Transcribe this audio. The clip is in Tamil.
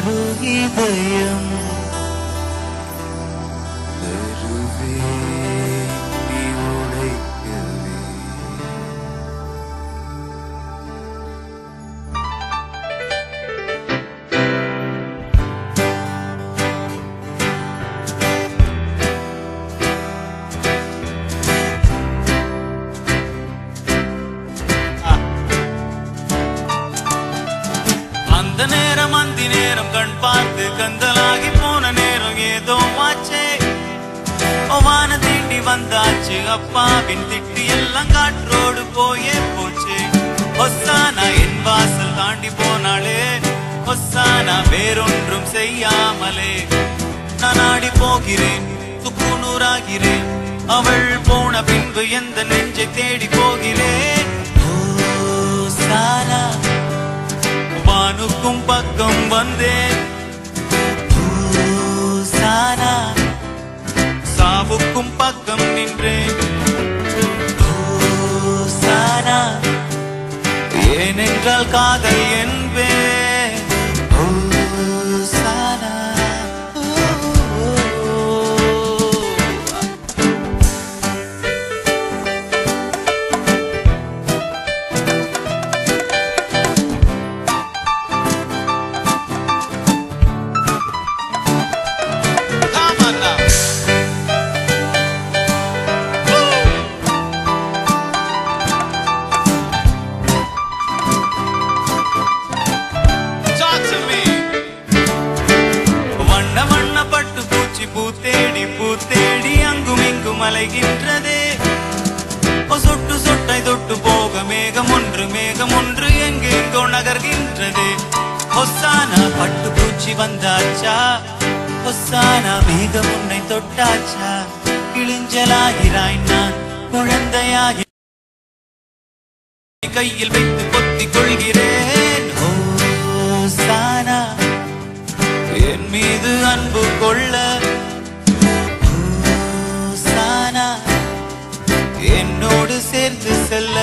மறுஇதயம் தருவே நீ உடைக்கவே. அந்த நேரம் அந்தி நேரம் கண் பார்த்து கந்தலாகி போன நேரம் ஏதோ ஆச்சே. வான தீண்டி வந்தாச்சு அப்பாவின் திட்டி எல்லாம் காற்றோடு போயே போச்சு. ஒசானா என் வாசல் தாண்டி போனாளே, ஒசானா வேறொன்றும் செய்யாமலே. நான் ஆடி போகிறேன் துப்புநூறாகிறேன், அவள் போன பின்பு எந்த நெஞ்சை தேடி போகிறேன். ஓசானா வானுக்கும் பக்கம் வந்தேன். ஓசானா சாவுக்கும் பக்கம் நின்றேன். ஓசானா ஏனென்றால் காதல் என்பேன். ஓசானா பூத்தேடி அங்கும் இங்கும் அலைகின்றதே. சொட்டு சொட்டை தொட்டு போக மேகம் ஒன்று எங்கெங்கோ நகர்கின்றது. ஒசானா பட்டு பூச்சி வந்தாச்சா, ஒசானா மேகம் உன்னை தொட்டாச்சா. கிழிஞ்சலாகிறாய் நான் குழந்தையாகி கையில் வைத்து பொத்திக் கொள்கிறேன். ஓசானா என் மீது அன்பு கொள்ள, என்னோடு சேர்ந்து செல்ல.